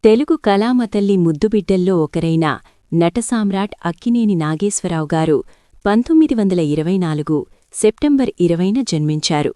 తెలుగు కళామతల్లి ముద్దుబిడ్డల్లో ఒకరైన నటసామ్రాట్ అక్కినేని నాగేశ్వరరావు గారు 1924 సెప్టెంబర్ 20న జన్మించారు.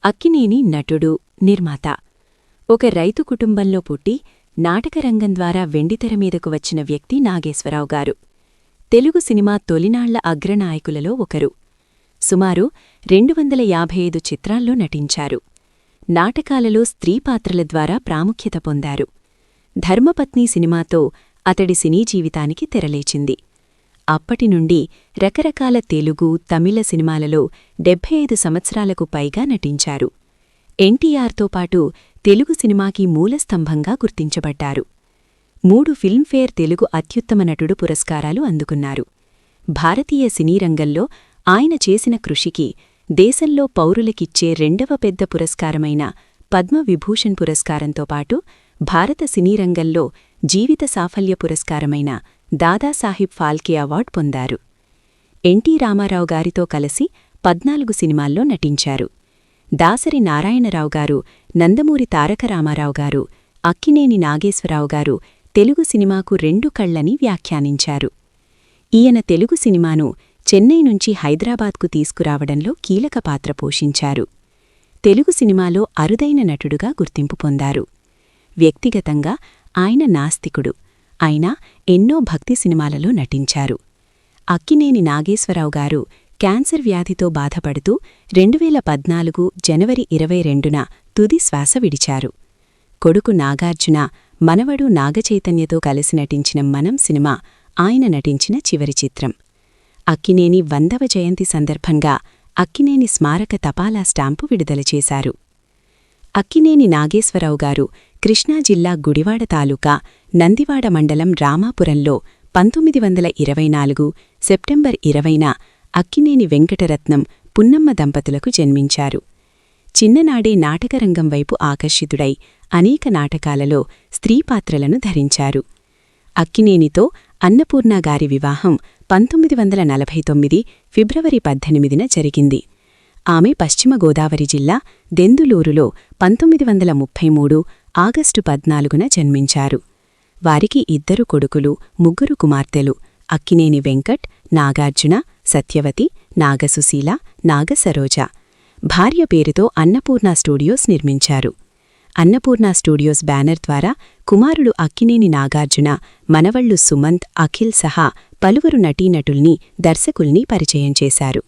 అక్కినేని నటుడు, నిర్మాత. ఒక రైతు కుటుంబంలో పుట్టి నాటకరంగం ద్వారా వెండితెర మీదకు వచ్చిన వ్యక్తి నాగేశ్వరరావు గారు. తెలుగు సినిమా తొలినాళ్ల అగ్రనాయకులలో ఒకరు. సుమారు 255 చిత్రాల్లో నటించారు. నాటకాలలో స్త్రీ పాత్రల ద్వారా ప్రాముఖ్యత పొందారు. ధర్మపత్ని సినిమాతో అతడి సినీ జీవితానికి తెరలేచింది. అప్పటినుండి రకరకాల తెలుగు, తమిళ సినిమాలలో 75 సంవత్సరాలకు పైగా నటించారు. ఎన్టీఆర్తో పాటు తెలుగు సినిమాకి మూలస్తంభంగా గుర్తించబడ్డారు. 3 ఫిల్మ్ఫేర్ తెలుగు అత్యుత్తమ నటుడు పురస్కారాలు అందుకున్నారు. భారతీయ సినీరంగంలో ఆయన చేసిన కృషికి దేశంలో పౌరులకిచ్చే రెండవ పెద్ద పురస్కారమైన పద్మవిభూషణ్ పురస్కారంతో పాటు భారత సినీరంగంలో జీవిత సాఫల్య పురస్కారమైన దాదాసాహిబ్ ఫాల్కే అవార్డు పొందారు. ఎన్టీ రామారావు గారితో కలిసి 14 సినిమాల్లో నటించారు. దాసరి నారాయణరావు గారు, నందమూరి తారక రామారావు గారు, అక్కినేని నాగేశ్వరరావు గారు తెలుగు సినిమాకు 2 కళ్లని వ్యాఖ్యానించారు. ఈయన తెలుగు సినిమాను చెన్నై నుంచి హైదరాబాద్కు తీసుకురావడంలో కీలక పాత్ర పోషించారు. తెలుగు సినిమాలో అరుదైన నటుడుగా గుర్తింపు పొందారు. వ్యక్తిగతంగా ఆయన నాస్తికుడు. అయినా ఎన్నో భక్తి సినిమాలలో నటించారు. అక్కినేని నాగేశ్వరరావు గారు క్యాన్సర్ వ్యాధితో బాధపడుతూ 2014 జనవరి 22న తుది శ్వాస విడిచారు. కొడుకు నాగార్జున, మనవడు నాగచైతన్యతో కలిసి నటించిన మనం సినిమా ఆయన నటించిన చివరి చిత్రం. అక్కినేని 100వ జయంతి సందర్భంగా అక్కినేని స్మారక తపాలా స్టాంపు విడుదల చేశారు. అక్కినేని నాగేశ్వరరావు గారు కృష్ణా జిల్లా గుడివాడ తాలూకా నందివాడ మండలం రామాపురంలో 1924 సెప్టెంబర్ 20న అక్కినేని వెంకటరత్నం, పున్నమ్మ దంపతులకు జన్మించారు. చిన్ననాడే నాటకరంగం వైపు ఆకర్షితుడై అనేక నాటకాలలో స్త్రీపాత్రలను ధరించారు. అక్కినేనితో అన్నపూర్ణగారి వివాహం 1949 ఫిబ్రవరి 18న జరిగింది. ఆమె పశ్చిమ గోదావరి జిల్లా దెందులూరులో 1933 ఆగస్టు 14న జన్మించారు. వారికి 2 కొడుకులు, 3 కుమార్తెలు. అక్కినేని వెంకట్, నాగార్జున, సత్యవతి, నాగసుశీల, నాగసరోజ. భార్య పేరుతో అన్నపూర్ణ స్టూడియోస్ నిర్మించారు. అన్నపూర్ణ స్టూడియోస్ బ్యానర్ ద్వారా కుమారుడు అక్కినేని నాగార్జున, మనవళ్లు సుమంత్, అఖిల్ సహా పలువురు నటీనటుల్ని, దర్శకుల్ని పరిచయం చేశారు.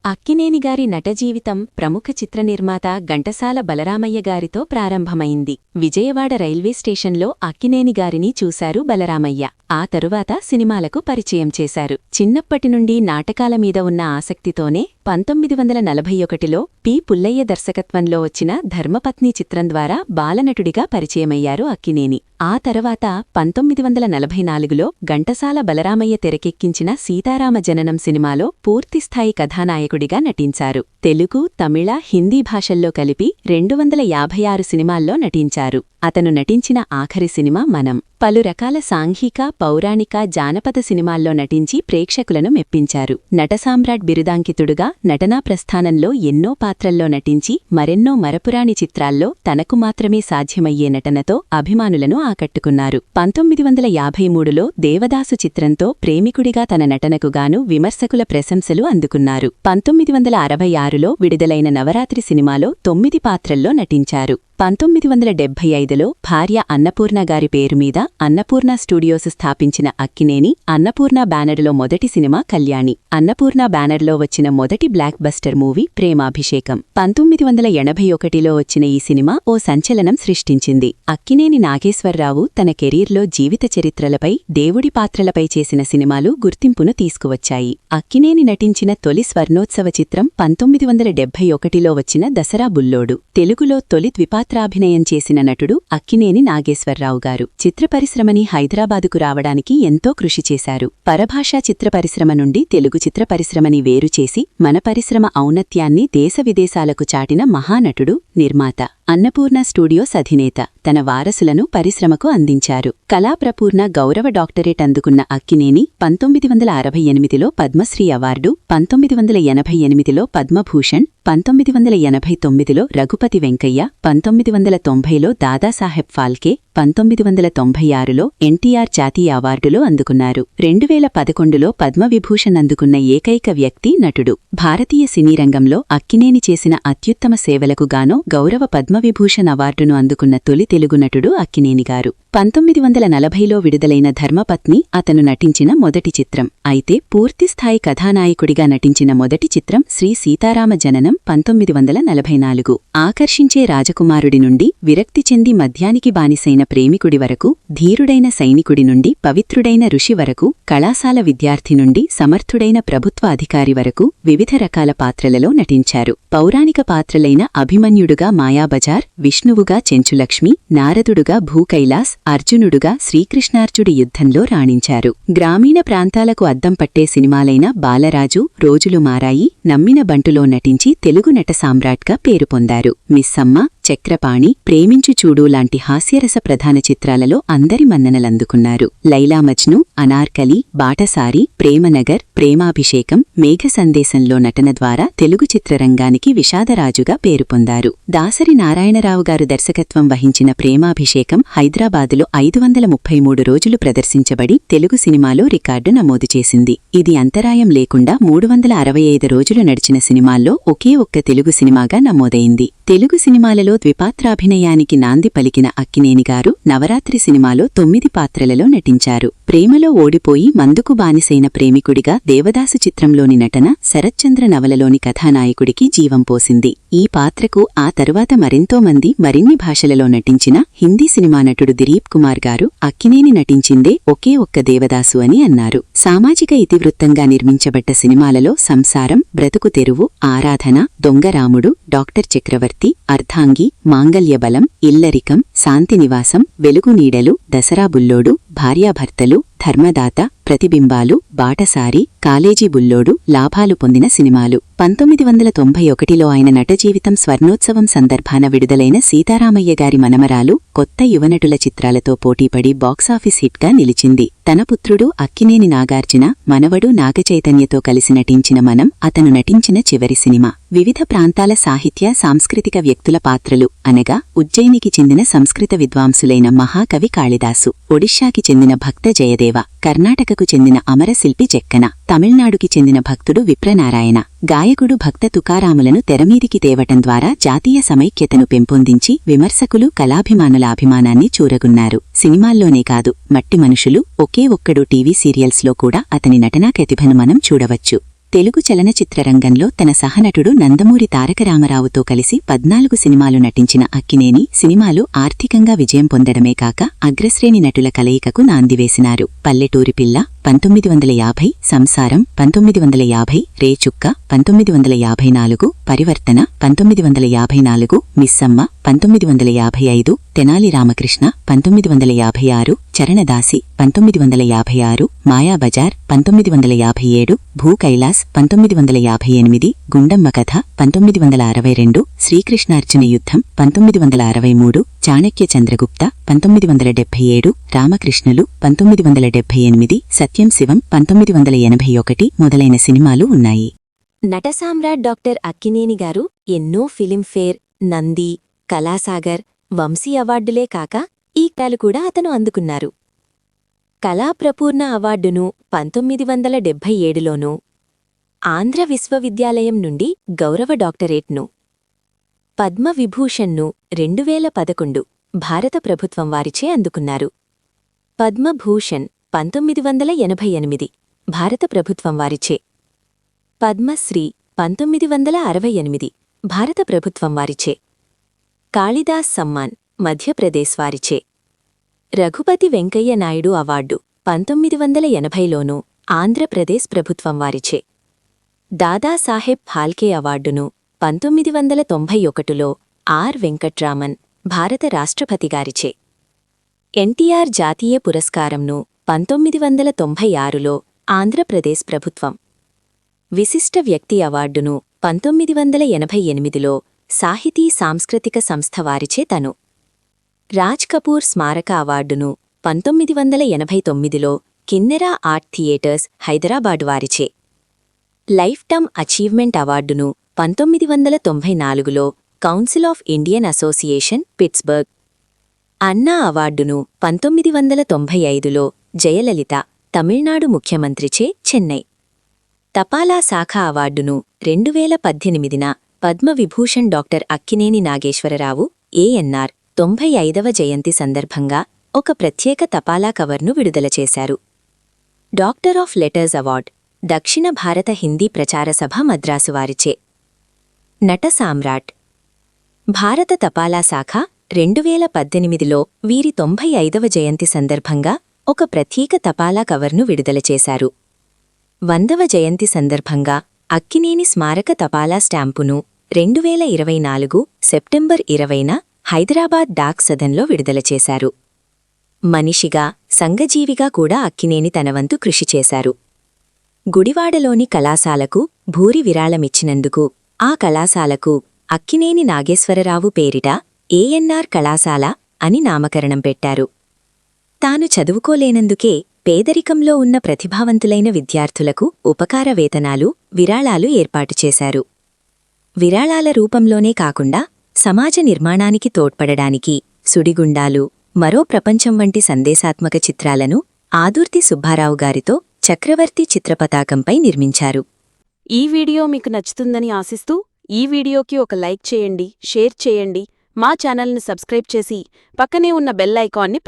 అక్కినేనిగారి నటజీవితం ప్రముఖ చిత్ర నిర్మాత ఘంటసాల బలరామయ్య గారితో ప్రారంభమైంది. విజయవాడ రైల్వే స్టేషన్లో అక్కినేనిగారిని చూశారు బలరామయ్య. ఆ తరువాత సినిమాలకు పరిచయం చేశారు. చిన్నప్పటినుండి నాటకాల మీద ఉన్న ఆసక్తితోనే 1941లో పి. పుల్లయ్య దర్శకత్వంలో వచ్చిన ధర్మపత్ని చిత్రం ద్వారా బాలనటుడిగా పరిచయమయ్యారు అక్కినేని. ఆ తర్వాత 1944లో ఘంటసాల బలరామయ్య తెరకెక్కించిన సీతారామ జననం సినిమాలో పూర్తిస్థాయి కథానాయకుడిగా నటించారు. తెలుగు, తమిళ, హిందీ భాషల్లో కలిపి 256 సినిమాల్లో నటించారు. అతను నటించిన ఆఖరి సినిమా మనం. పలు రకాల సాంఘిక, పౌరాణిక, జానపద సినిమాల్లో నటించి ప్రేక్షకులను మెప్పించారు. నటసామ్రాట్ బిరుదాంకితుడుగా నటనా ప్రస్థానంలో ఎన్నో పాత్రల్లో నటించి మరెన్నో మరపురాని చిత్రాల్లో తనకు మాత్రమే సాధ్యమయ్యే నటనతో అభిమానులను ఆకట్టుకున్నారు. 1953లో దేవదాసు చిత్రంతో ప్రేమికుడిగా తన నటనకుగాను విమర్శకుల ప్రశంసలు అందుకున్నారు. 1966లో విడుదలైన నవరాత్రి సినిమాలో 9 పాత్రల్లో నటించారు. 1975లో భార్య అన్నపూర్ణ గారి పేరు మీద అన్నపూర్ణ స్టూడియోస్ స్థాపించిన అక్కినేని అన్నపూర్ణ బ్యానర్లో మొదటి సినిమా కళ్యాణి. అన్నపూర్ణ బ్యానర్లో వచ్చిన మొదటి బ్లాక్ బస్టర్ మూవీ ప్రేమాభిషేకం. 1981లో వచ్చిన ఈ సినిమా ఓ సంచలనం సృష్టించింది. అక్కినేని నాగేశ్వరరావు తన కెరీర్లో జీవిత చరిత్రలపై, దేవుడి పాత్రలపై చేసిన సినిమాలు గుర్తింపును తీసుకువచ్చాయి. అక్కినేని నటించిన తొలి స్వర్ణోత్సవ చిత్రం 1971లో వచ్చిన దసరా బుల్లోడు. తెలుగులో తొలి ద్విపాత్రాభినయం చేసిన నటుడు అక్కినేని నాగేశ్వరరావు గారు. చిత్ర పరిశ్రమని హైదరాబాదుకు రావడానికి ఎంతో కృషి చేశారు. పరభాషా చిత్ర పరిశ్రమ నుండి తెలుగు చిత్ర పరిశ్రమని వేరుచేసి మన పరిశ్రమ ఔన్నత్యాన్ని దేశ విదేశాలకు చాటిన మహానటుడు, నిర్మాత. అన్నపూర్ణ స్టూడియోస్ అధినేత తన వారసులను పరిశ్రమకు అందించారు. కళాప్రపూర్ణ గౌరవ డాక్టరేట్ అందుకున్న అక్కినేని 1968లో పద్మశ్రీ అవార్డు, 1988లో పద్మభూషణ్, 1989లో రఘుపతి వెంకయ్య, 1990లో దాదాసాహెబ్ ఫాల్కే, 1996లో ఎన్టీఆర్ జాతీయ అవార్డులు అందుకున్నారు. 2011లో పద్మవిభూషణ్ అందుకున్న ఏకైక వ్యక్తి నటుడు. భారతీయ సినీ రంగంలో అక్కినేని చేసిన అత్యుత్తమ సేవలకు గాను గౌరవ పద్మవిభూషణ్ అవార్డును అందుకున్న తొలి తెలుగు నటుడు అక్కినేనిగారు. 1940లో విడుదలైన ధర్మపత్ని అతను నటించిన మొదటి చిత్రం. అయితే పూర్తిస్థాయి కథానాయకుడిగా నటించిన మొదటి చిత్రం శ్రీ సీతారామ జననం 1944. ఆకర్షించే రాజకుమారుడి నుండి విరక్తి చెంది మద్యానికి బానిసైన ప్రేమికుడి వరకు, ధీరుడైన సైనికుడి నుండి పవిత్రుడైన ఋషి వరకు, కళాశాల విద్యార్థి నుండి సమర్థుడైన ప్రభుత్వ అధికారి వరకు వివిధ రకాల పాత్రలలో నటించారు. పౌరాణిక పాత్రలైన అభిమన్యుడుగా మాయాబజార్, విష్ణువుగా చెంచులక్ష్మి, నారదుడుగా భూకైలాస్, అర్జునుడుగా శ్రీకృష్ణార్జుడి యుద్ధంలో రాణించారు. గ్రామీణ ప్రాంతాలకు అద్దం పట్టే సినిమాలైన బాలరాజు, రోజులు మారాయి, నమ్మిన బంటులో నటించి తెలుగు నట సామ్రాట్గా పేరు పొందారు. మిస్సమ్మ, చక్రపాణి, ప్రేమించు చూడు లాంటి హాస్యరస ప్రధాన చిత్రాలలో అందరి మన్ననలందుకున్నారు. లైలా మజ్ను, అనార్కలి, బాటసారి, ప్రేమనగర్, ప్రేమాభిషేకం, మేఘ సందేశంలో నటన ద్వారా తెలుగు చిత్రరంగానికి విషాదరాజుగా పేరు పొందారు. దాసరి నారాయణరావు గారు దర్శకత్వం వహించిన ప్రేమాభిషేకం హైదరాబాదులో 533 రోజులు ప్రదర్శించబడి తెలుగు సినిమాలో రికార్డు నమోదు చేసింది. ఇది అంతరాయం లేకుండా 365 రోజులు నడిచిన సినిమాల్లో ఒకే ఒక్క తెలుగు సినిమాగా నమోదైంది. తెలుగు సినిమాలలో ద్విపాత్రాభినయానికి నాంది పలికిన అక్కినేనిగారు నవరాత్రి సినిమాలో 9 పాత్రలలో నటించారు. ప్రేమలో ఓడిపోయి మందుకు బానిసైన ప్రేమికుడిగా దేవదాసు చిత్రంలోని నటన శరత్చంద్ర నవలలోని కథానాయకుడికి జీవం పోసింది. ఈ పాత్రకు ఆ తరువాత మరెంతోమంది మరిన్ని భాషలలో నటించిన హిందీ సినిమా నటుడు దిలీప్ కుమార్ గారు అక్కినేని నటించిందే ఒకే ఒక్క దేవదాసు అని అన్నారు. సామాజిక ఇతివృత్తంగా నిర్మించబడ్డ సినిమాలలో సంసారం, బ్రతుకు తెరువు, ఆరాధన, దొంగరాముడు, డాక్టర్ చక్రవర్తి, అర్ధాంగి, మాంగల్యబలం, ఇల్లరికం, శాంతినివాసం, వెలుగునీడలు, దసరా బుల్లోడు, భార్యాభర్తలు, ధర్మదాత, ప్రతిబింబాలు, బాటసారి, కాలేజీ బుల్లోడు లాభాలు పొందిన సినిమాలు. 1991లో ఆయన నటజీవితం స్వర్ణోత్సవం సందర్భాన విడుదలైన సీతారామయ్య గారి మనమరాలు కొత్త యువనటుల చిత్రాలతో పోటీపడి బాక్సాఫీస్ హిట్గా నిలిచింది. తన పుత్రుడు అక్కినేని నాగార్జున, మనవడు నాగచైతన్యతో కలిసి నటించిన మనం అతను నటించిన చివరి సినిమా. వివిధ ప్రాంతాల సాహిత్య, సాంస్కృతిక వ్యక్తుల పాత్రలు అనగా ఉజ్జయినికి చెందిన సంస్కృత విద్వాంసులైన మహాకవి కాళిదాసు, ఒడిషాకి చెందిన భక్త జయదేవ, కర్ణాటకకు చెందిన అమరశిల్పి చెక్కన, తమిళనాడుకి చెందిన భక్తుడు విప్రనారాయణ, గాయకుడు భక్త తుకారాములను తెరమీదికి తేవటం ద్వారా జాతీయ సమైక్యతను పెంపొందించి విమర్శకులు, కళాభిమానుల అభిమానాన్ని చూరగున్నారు. సినిమాల్లోనే కాదు, మట్టి మనుషులు, ఒకే ఒక్కడు టీవీ సీరియల్స్లో కూడా అతని నటనా ప్రతిభను మనం చూడవచ్చు. తెలుగు చలనచిత్రరంగంలో తన సహనటుడు నందమూరి తారక రామారావుతో కలిసి 14 సినిమాలు నటించిన అక్కినేని సినిమాలు ఆర్థికంగా విజయం పొందడమే కాక అగ్రశ్రేణి నటుల కలయికకు నాందివేసినారు. పల్లెటూరి పిల్ల 1950, సంసారం 1950, రేచుక్క 1954, పరివర్తన 1954, మిస్సమ్మ 1955, తెనాలి రామకృష్ణ 1956, చరణదాసి 1956, మాయాబజార్ 1957, భూకైలాస్ 1958, గుండమ్మ కథ 1962, శ్రీకృష్ణార్జున యుద్ధం 1963, చాణక్య చంద్రగుప్త 1977, రామకృష్ణులు 1978, సత్యం శివం 1981 మొదలైన సినిమాలు ఉన్నాయి. నటసామ్రాట్ డాక్టర్ అక్కినేని గారు ఎన్నో ఫిలింఫేర్, నంది, కళాసాగర్, వంశీ అవార్డులే కాక ఈ కళలు కూడా అతను అందుకున్నారు. కళాప్రపూర్ణ అవార్డును 1977లోనూ, ఆంధ్ర విశ్వవిద్యాలయం నుండి గౌరవ డాక్టరేట్ను, పద్మవిభూషణ్ను 2011 భారత ప్రభుత్వం వారిచే అందుకున్నారు. పద్మభూషణ్ 1988 భారత ప్రభుత్వం వారిచే, పద్మశ్రీ 1968 భారత ప్రభుత్వం వారిచే, కాళిదాస్ సమ్మాన్ మధ్యప్రదేశ్ వారిచే, రఘుపతి వెంకయ్య నాయుడు అవార్డు 1980లోనూ ఆంధ్రప్రదేశ్ ప్రభుత్వం వారిచే, దాదాసాహెబ్ ఫాల్కే అవార్డును 1991లో ఆర్ వెంకట్రామన్ భారత రాష్ట్రపతిగారిచే, ఎన్టీఆర్ జాతీయ పురస్కారంను 1996లో ఆంధ్రప్రదేశ్ ప్రభుత్వం, విశిష్ట వ్యక్తి అవార్డును 1988లో సాహితీ సాంస్కృతిక సంస్థ వారిచే తను రాజ్ కపూర్ స్మారక అవార్డును 1989లో కిన్నెరా ఆర్ట్ థియేటర్స్ హైదరాబాద్ వారిచే, లైఫ్ టైమ్ అచీవ్మెంట్ అవార్డును 1994లో council of Indian association Pittsburgh, Anna అవార్డును 1995లో జయలలిత తమిళనాడు ముఖ్యమంత్రిచే చెన్నై, తపాలా శాఖ అవార్డును 2018న పద్మవిభూషణ్ డాక్టర్ అక్కినేని నాగేశ్వరరావు ఏఎన్ఆర్ 95వ జయంతి సందర్భంగా ఒక ప్రత్యేక తపాలా కవర్ను విడుదల చేశారు. డాక్టర్ ఆఫ్ లెటర్స్ అవార్డ్ దక్షిణ భారత హిందీ ప్రచార సభ మద్రాసు వారిచే, నట సామ్రాట్ భారత తపాలా శాఖ 2018లో వీరి 95వ జయంతి సందర్భంగా ఒక ప్రత్యేక తపాలా కవర్ను విడుదల చేశారు. 100వ జయంతి సందర్భంగా అక్కినేని స్మారక తపాలా స్టాంపును 2024 సెప్టెంబర్ 20న హైదరాబాద్ డాక్ సదన్లో విడుదల చేశారు. మనిషిగా, సంఘజీవిగా కూడా అక్కినేని తనవంతు కృషి చేశారు. గుడివాడలోని కళాశాలకు భూరి విరాళమిచ్చినందుకు ఆ కళాశాలకు అక్కినేని నాగేశ్వరరావు పేరిట ఏఎన్ఆర్ కళాశాల అని నామకరణం పెట్టారు. తాను చదువుకోలేనందుకే పేదరికంలో ఉన్న ప్రతిభావంతులైన విద్యార్థులకు ఉపకార వేతనాలు, విరాళాలు ఏర్పాటు చేశారు. విరాళాల రూపంలోనే కాకుండా సమాజ నిర్మాణానికి తోడ్పడడానికి సుడిగుండాలు, మరో ప్రపంచం వంటి సందేశాత్మక చిత్రాలను ఆదుర్తి సుబ్బారావు గారితో చక్రవర్తి చిత్రపతాకంపై నిర్మించారు. ఈ వీడియో మీకు నచ్చుతుందని ఆశిస్తూ ఈ వీడియోకి ఒక లైక్ చేయండి, షేర్ చేయండి, మా ఛానల్ని సబ్స్క్రైబ్ చేసి పక్కనే ఉన్న బెల్ ఐకాన్ని